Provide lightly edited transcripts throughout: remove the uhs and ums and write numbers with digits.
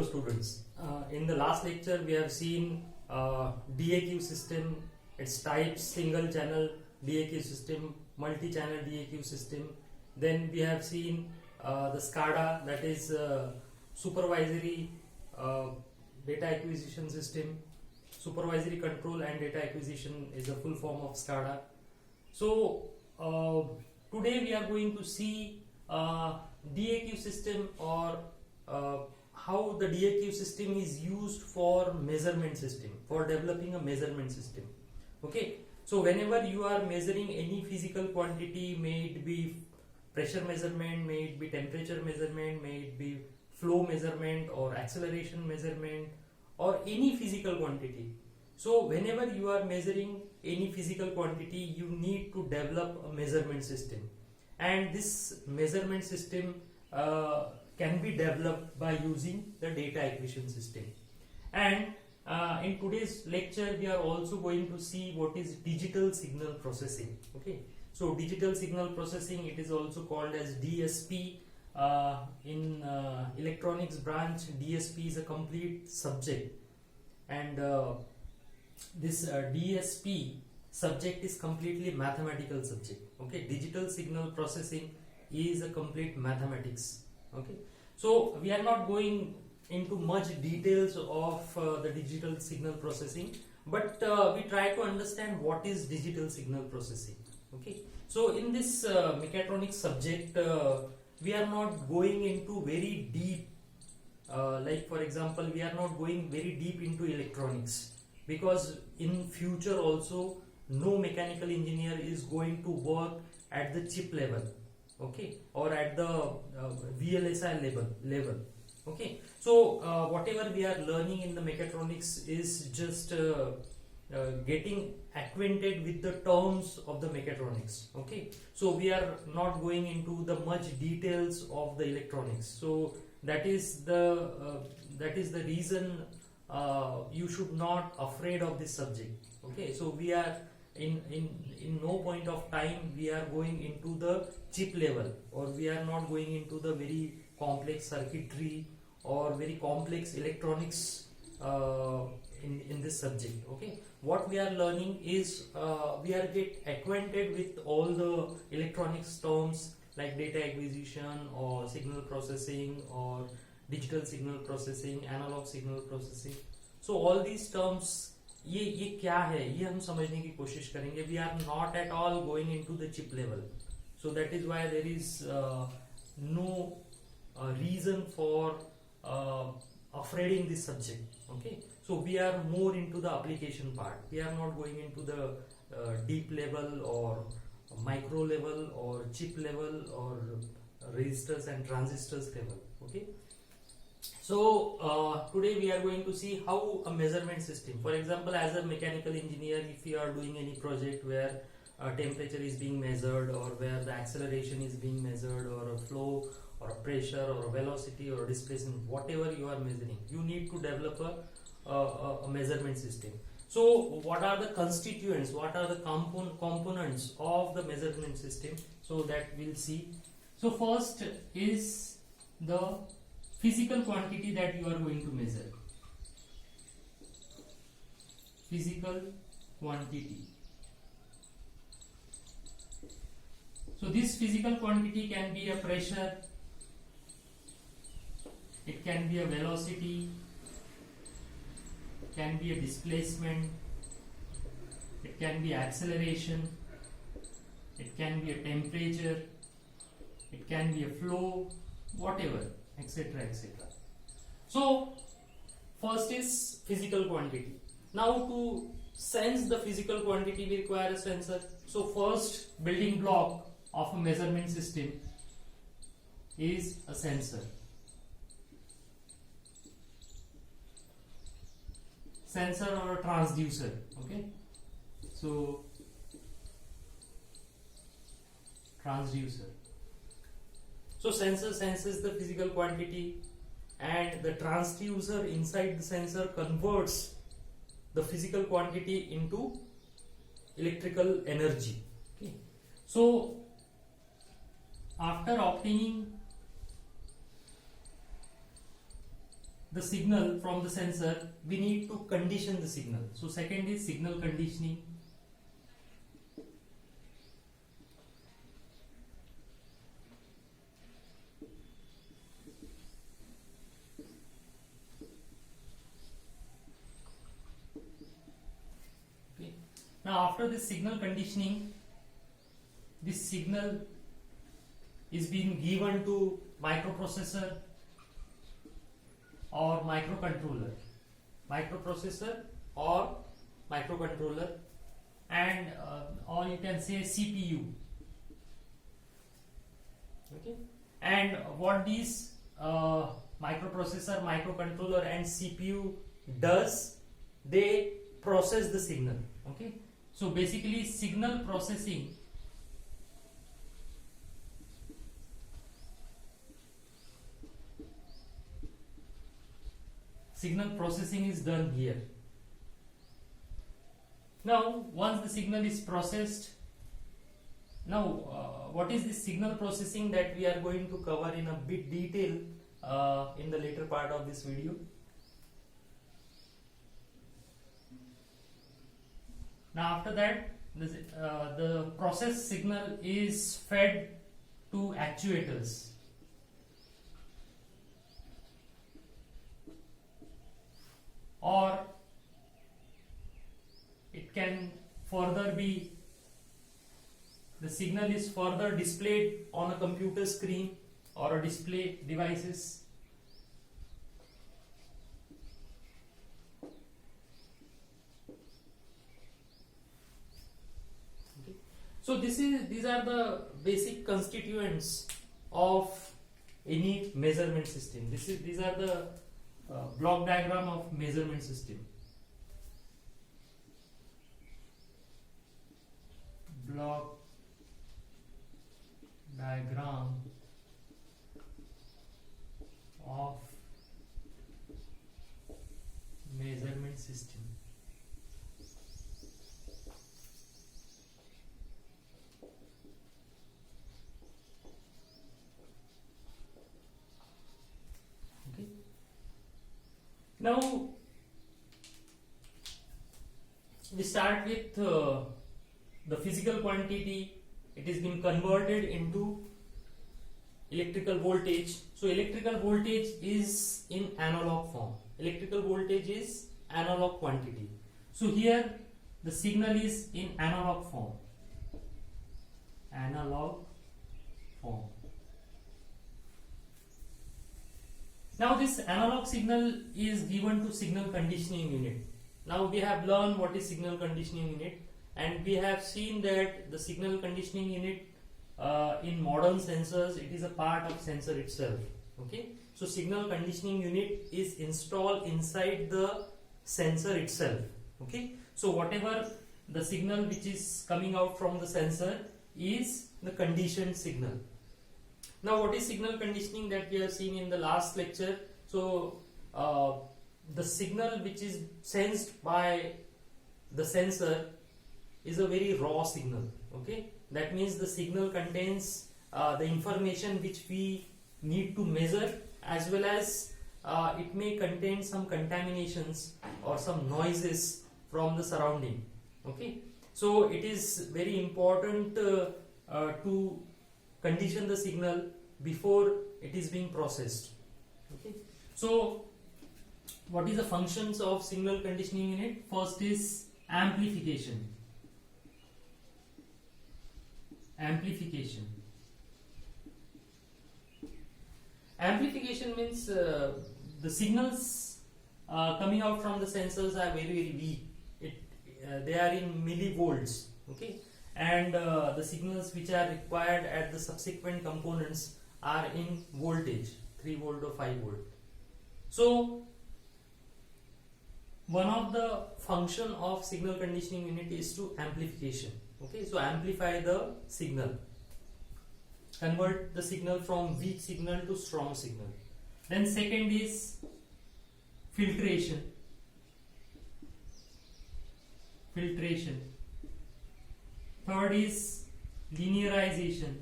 Students, in the last lecture we have seen DAQ system, its types, single channel DAQ system, multi-channel DAQ system. Then we have seen the SCADA, that is supervisory data acquisition system. Supervisory control and data acquisition is a full form of SCADA. So today we are going to see DAQ system, or how the DAQ system is used for measurement system, for developing a measurement system. Okay, so whenever you are measuring any physical quantity, may it be pressure measurement, may it be temperature measurement, may it be flow measurement or acceleration measurement, or any physical quantity. So whenever you are measuring any physical quantity, you need to develop a measurement system, and this measurement system can be developed by using the data acquisition system. And in today's lecture we are also going to see what is digital signal processing. Okay, so digital signal processing, it is also called as DSP. In electronics branch, DSP is a complete subject, and this DSP subject is completely mathematical subject. Okay, digital signal processing is a complete mathematics. Okay, so we are not going into much details of the digital signal processing, but we try to understand what is digital signal processing. Okay, so in this mechatronics subject we are not going into very deep, like for example we are not going very deep into electronics, because in future also no mechanical engineer is going to work at the chip level. Okay, or at the VLSI level. Okay, so whatever we are learning in the mechatronics is just getting acquainted with the terms of the mechatronics. Okay, so we are not going into the much details of the electronics. So that is the reason you should not afraid of this subject. Okay, so we are in no point of time we are going into the chip level, or we are not going into the very complex circuitry or very complex electronics in this subject. Okay, what we are learning is we are get acquainted with all the electronics terms like data acquisition or signal processing or digital signal processing, analog signal processing. So all these terms, ये क्या है, ये हम समझने की कोशिश करेंगे. We are not at all going into the chip level, so that is why there is no reason for afraiding this subject. Okay, so we are more into the application part. We are not going into the deep level or micro level or chip level or resistors and transistors level. Okay, so today we are going to see how a measurement system, for example as a mechanical engineer, if you are doing any project where temperature is being measured, or where the acceleration is being measured, or a flow or a pressure or a velocity or a displacement, whatever you are measuring, you need to develop a measurement system. So what are the constituents, what are the components of the measurement system, so that we'll see. So first is the physical quantity that you are going to measure. Physical quantity. So this physical quantity can be a pressure, it can be a velocity, it can be a displacement, it can be acceleration, it can be a temperature, it can be a flow, whatever, etc, etc. So first is physical quantity. Now to sense the physical quantity we require a sensor. So first building block of a measurement system is a sensor. Sensor or a transducer. Okay, so transducer. So sensor senses the physical quantity, and the transducer inside the sensor converts the physical quantity into electrical energy. Okay, so after obtaining the signal from the sensor, we need to condition the signal. So second is signal conditioning. Okay. Now after this signal conditioning, this signal is being given to microprocessor or microcontroller, and or you can say CPU. Okay, and what these microprocessor, microcontroller and CPU does, they process the signal. Okay, so basically signal processing is done here. Now once the signal is processed, now what is this signal processing that we are going to cover in a bit detail in the later part of this video. Now after that, the process signal is fed to actuators. Or it can further be, the signal is further displayed on a computer screen or a display devices. Okay. So these are the basic constituents of any measurement system. These are the block diagram of measurement system. Block diagram of measurement system. Okay. Now we start with the physical quantity. It is being converted into electrical voltage. So electrical voltage is in analog form. Electrical voltage is analog quantity. So here the signal is in analog form. Analog form. Now this analog signal is given to signal conditioning unit. Now we have learned what is signal conditioning unit, and we have seen that the signal conditioning unit in modern sensors, it is a part of sensor itself. Okay, so signal conditioning unit is installed inside the sensor itself. Okay, so whatever the signal which is coming out from the sensor is the conditioned signal. Now what is signal conditioning that we have seen in the last lecture? So the signal which is sensed by the sensor is a very raw signal. Okay, that means the signal contains the information which we need to measure, as well as it may contain some contaminations or some noises from the surrounding. Okay, so it is very important to condition the signal before it is being processed. Okay, so what is the functions of signal conditioning unit? First is amplification. Amplification means the signals coming out from the sensors are very weak. They are in millivolts. Okay, and the signals which are required at the subsequent components are in voltage, 3 volt or 5 volt. So one of the function of signal conditioning unit is to amplification. Okay, so amplify the signal, convert the signal from weak signal to strong signal. Then second is filtration. Third is linearization.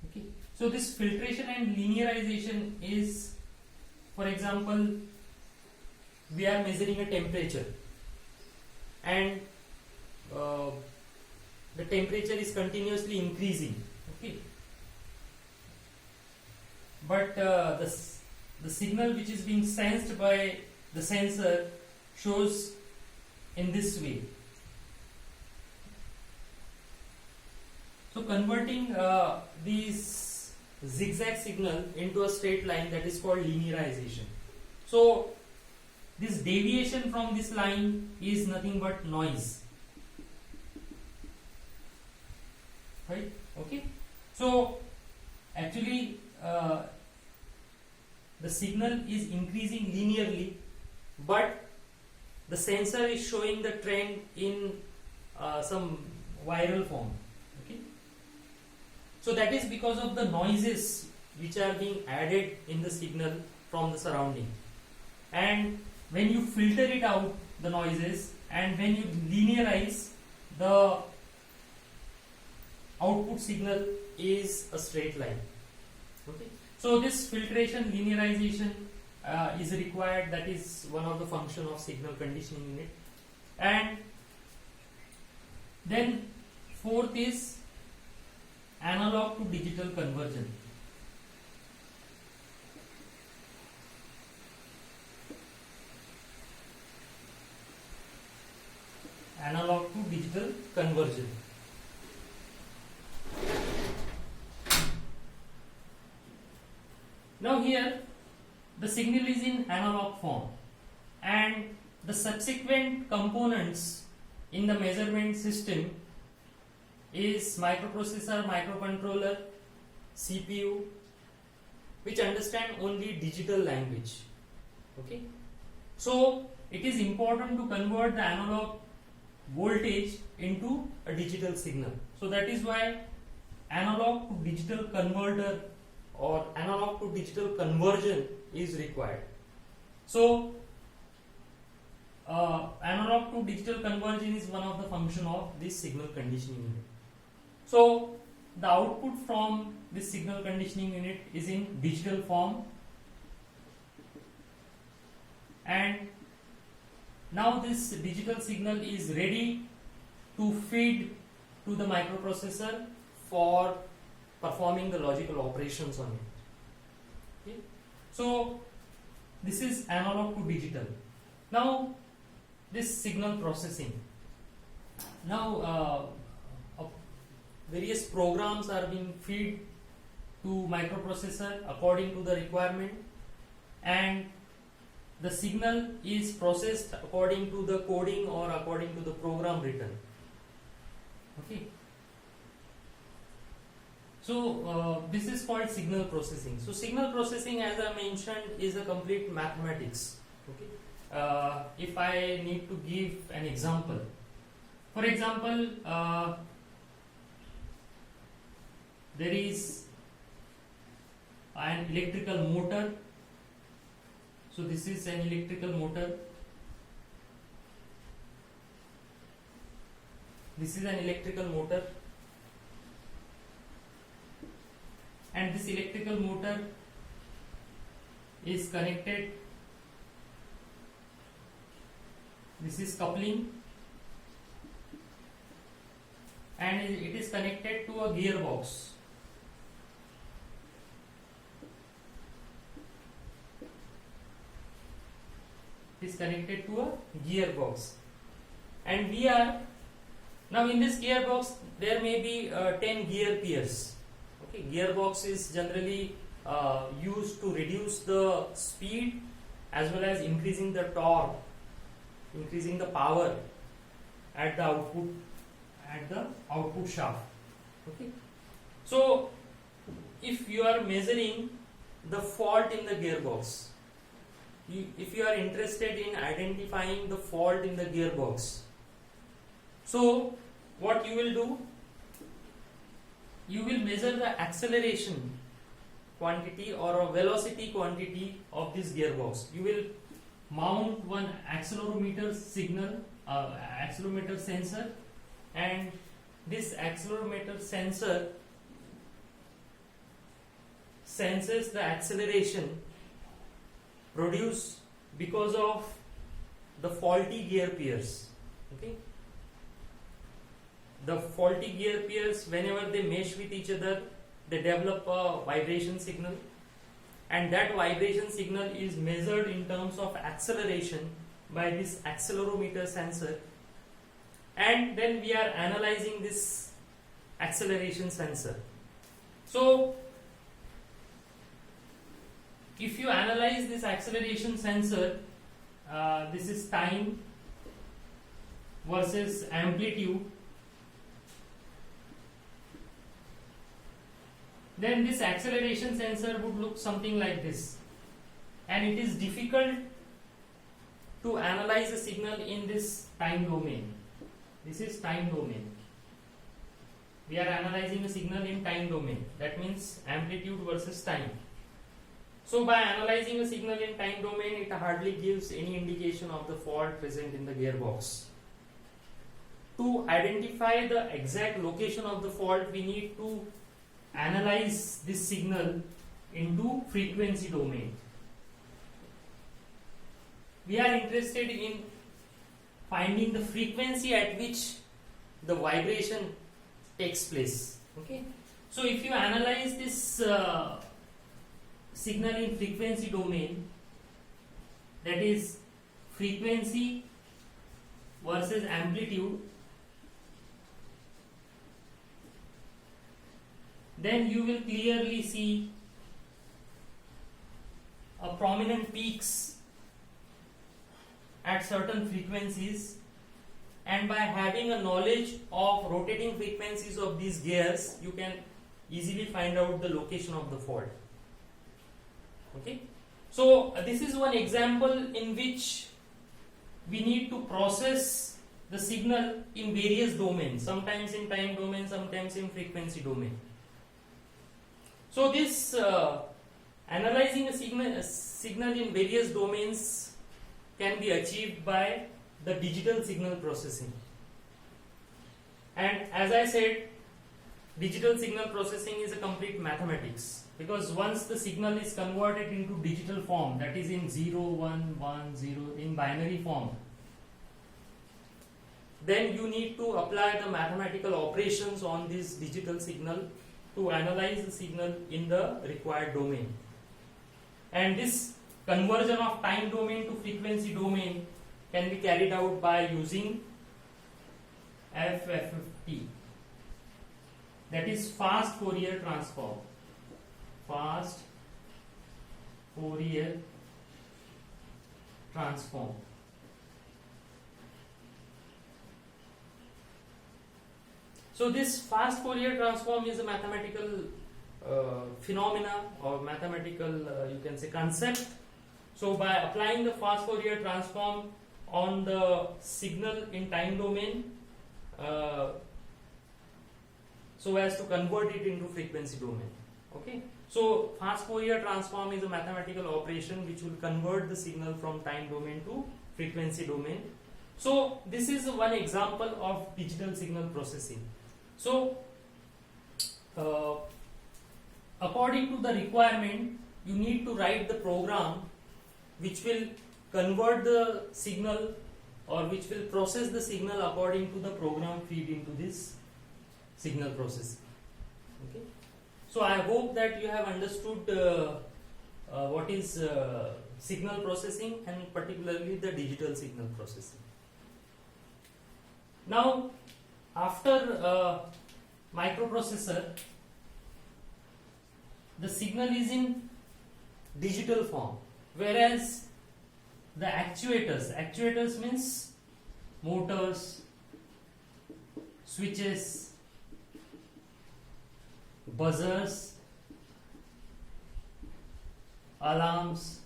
Okay, So this filtration and linearization is, for example, we are measuring a temperature, and the temperature is continuously increasing, okay, but the signal which is being sensed by the sensor shows in this way. So converting these zigzag signal into a straight line, that is called linearization. So this deviation from this line is nothing but noise, right? Okay, so actually the signal is increasing linearly, but the sensor is showing the trend in some viral form. Okay, so that is because of the noises which are being added in the signal from the surrounding. And when you filter it out, the noises, and when you linearize, the output signal is a straight line. Okay, so this filtration linearization is required. That is one of the function of signal conditioning unit. And then fourth is analog to digital conversion. Analog to digital conversion. Now here the signal is in analog form, and the subsequent components in the measurement system is microprocessor, microcontroller, CPU, which understand only digital language. Okay, so it is important to convert the analog voltage into a digital signal. So that is why analog to digital converter or analog to digital conversion is required. So analog to digital conversion is one of the function of this signal conditioning unit. So the output from this signal conditioning unit is in digital form, and now this digital signal is ready to feed to the microprocessor for performing the logical operations on it. Okay. So this is analog to digital. Now this signal processing. Now various programs are being fed to microprocessor according to the requirement, and the signal is processed according to the coding or according to the program written. Okay. So this is called signal processing. So signal processing, as I mentioned, is a complete mathematics. Okay. If I need to give an example, for example, there is an electrical motor. So this is an electrical motor. This is an electrical motor, and this electrical motor is connected. This is coupling, and it is connected to a gearbox. Is connected to a gearbox, and we are now in this gearbox. There may be 10 gear pairs. Okay, gearbox is generally used to reduce the speed as well as increasing the torque, increasing the power at the output shaft. Okay, so if you are measuring the fault in the gearbox, if you are interested in identifying the fault in the gearbox, so what you will do, you will measure the acceleration quantity or a velocity quantity of this gearbox. You will mount one accelerometer accelerometer sensor, and this accelerometer sensor senses the acceleration produced because of the faulty gear pairs. Okay, the faulty gear pairs, whenever they mesh with each other, they develop a vibration signal, and that vibration signal is measured in terms of acceleration by this accelerometer sensor, and then we are analyzing this acceleration sensor. So if you analyze this acceleration sensor, this is time versus amplitude, then this acceleration sensor would look something like this, and it is difficult to analyze a signal in this time domain. This is time domain. We are analyzing a signal in time domain, that means amplitude versus time. So by analyzing a signal in time domain, it hardly gives any indication of the fault present in the gearbox. To identify the exact location of the fault, we need to analyze this signal into frequency domain. We are interested in finding the frequency at which the vibration takes place. Okay, so if you analyze this signal in frequency domain, that is frequency versus amplitude, then you will clearly see a prominent peaks at certain frequencies, and by having a knowledge of rotating frequencies of these gears, you can easily find out the location of the fault. Okay, so this is one example in which we need to process the signal in various domains, sometimes in time domain, sometimes in frequency domain. So this analyzing a signal in various domains can be achieved by the digital signal processing. And as I said, digital signal processing is a complete mathematics, because once the signal is converted into digital form, that is in 0, 1, 1, 0, in binary form, then you need to apply the mathematical operations on this digital signal to analyze the signal in the required domain. And this conversion of time domain to frequency domain can be carried out by using FFT, that is fast Fourier transform. Fast Fourier transform. So this fast Fourier transform is a mathematical phenomena, or mathematical you can say concept. So by applying the fast Fourier transform on the signal in time domain, so as to convert it into frequency domain. Okay, so fast Fourier transform is a mathematical operation which will convert the signal from time domain to frequency domain. So this is one example of digital signal processing. So according to the requirement, you need to write the program which will convert the signal, or which will process the signal according to the program feed into this signal processing. Okay, so I hope that you have understood what is signal processing, and particularly the digital signal processing. Now, after microprocessor, the signal is in digital form, whereas the actuators means motors, switches, buzzers, alarms,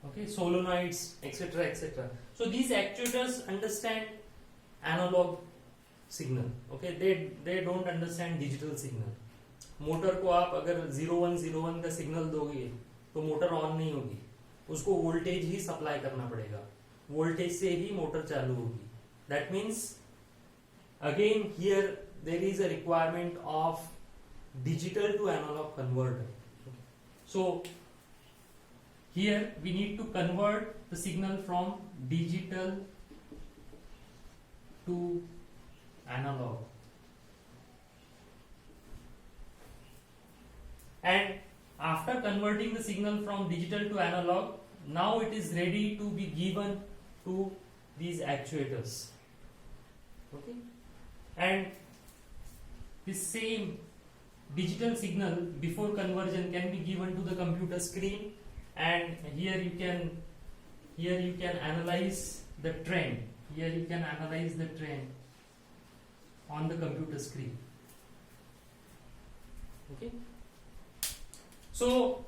okay, solenoids, etc., etc. So these actuators understand analog signal. Okay, they don't understand digital signal. Motor को आप अगर 0101 का signal दोगे तो motor on नहीं होगी, उसको voltage ही supply करना पड़ेगा, वोल्टेज से ही मोटर चालू होगी. That means again here there is a requirement of digital to analog converter. So here we need to convert the signal from digital to analog, and after converting the signal from digital to analog, now it is ready to be given to these actuators. Okay, and this same digital signal before conversion can be given to the computer screen, and here you can analyze the trend. Here you can analyze the trend on the computer screen. Okay, so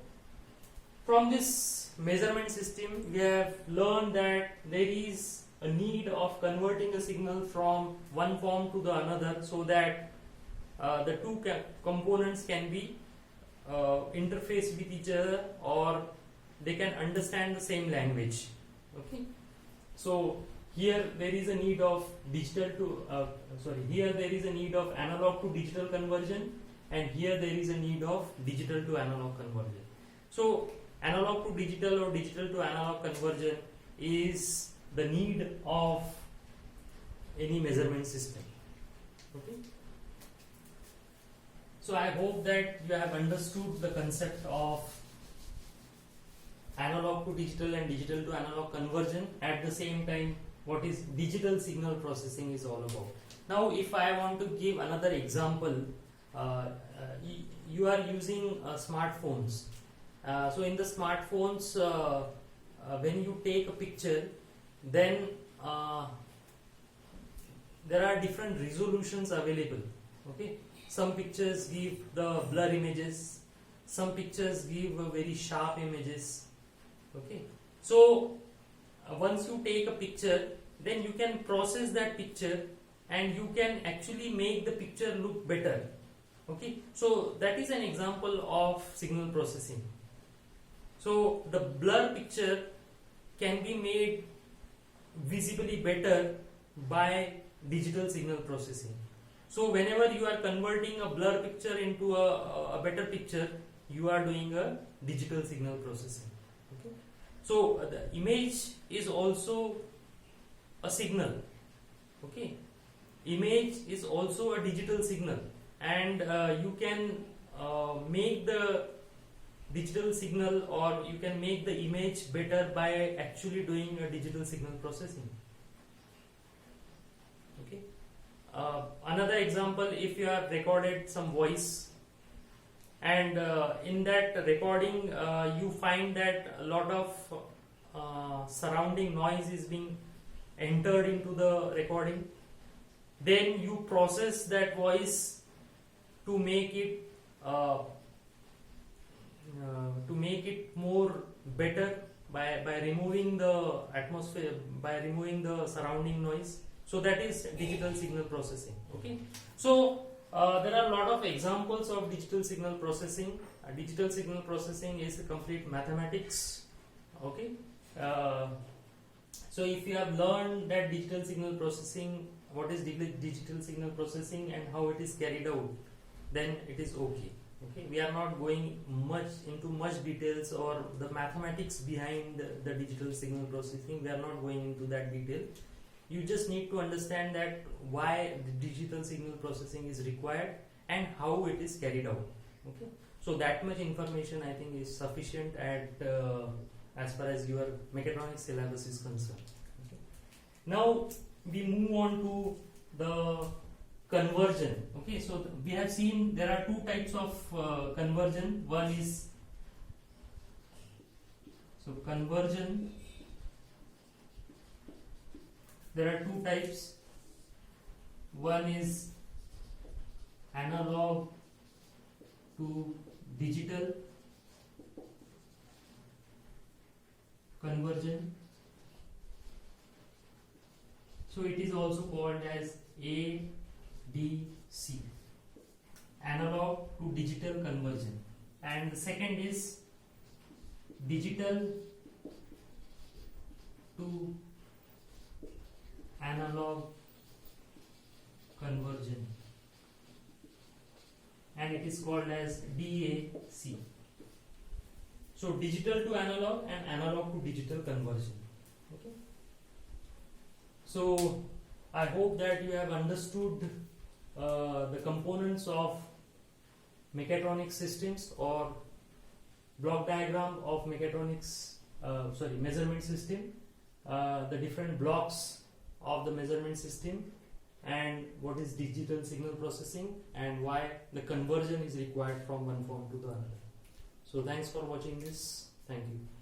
from this measurement system we have learned that there is a need of converting a signal from one form to the another, so that the two components can be interfaced with each other, or they can understand the same language. Okay, so here there is a need of here there is a need of analog to digital conversion, and here there is a need of digital to analog conversion. So analog to digital or digital to analog conversion is the need of any measurement system. Okay, so I hope that you have understood the concept of analog to digital and digital to analog conversion. At the same time, what is digital signal processing is all about. Now if I want to give another example, you are using smartphones. So in the smartphones, when you take a picture, then there are different resolutions available. Okay, some pictures give the blur images, some pictures give very sharp images. Okay, so once you take a picture, then you can process that picture and you can actually make the picture look better. Okay, so that is an example of signal processing. So the blur picture can be made visibly better by digital signal processing. So whenever you are converting a blur picture into a better picture, you are doing a digital signal processing. Okay, so the image is also a signal. Okay, image is also a digital signal, and you can make the digital signal, or you can make the image better by actually doing a digital signal processing. Okay, another example, if you have recorded some voice, and in that recording you find that a lot of surrounding noise is being entered into the recording, then you process that voice to make it more better by removing the atmosphere, by removing the surrounding noise. So that is digital signal processing. Okay, so there are a lot of examples of digital signal processing. Digital signal processing is a complete mathematics. Okay, so if you have learned that digital signal processing, what is digital signal processing and how it is carried out, then it is okay. Okay, we are not going into much details or the mathematics behind the digital signal processing. We are not going into that detail. You just need to understand that why the digital signal processing is required and how it is carried out. Okay, so that much information I think is sufficient at as far as your mechatronics syllabus is concerned. Okay. Now we move on to the conversion. Okay, so we have seen there are two types of conversion. One is conversion. There are two types. One is analog to digital conversion. So it is also called as ADC, analog to digital conversion, and the second is digital to analog conversion. and it is called as DAC. So digital to analog and analog to digital conversion. Okay. So I hope that you have understood the components of mechatronics systems or block diagram of mechatronics, measurement system, the different blocks of the measurement system, and what is digital signal processing and why the conversion is required from one form to the another. So thanks for watching this. Thank you.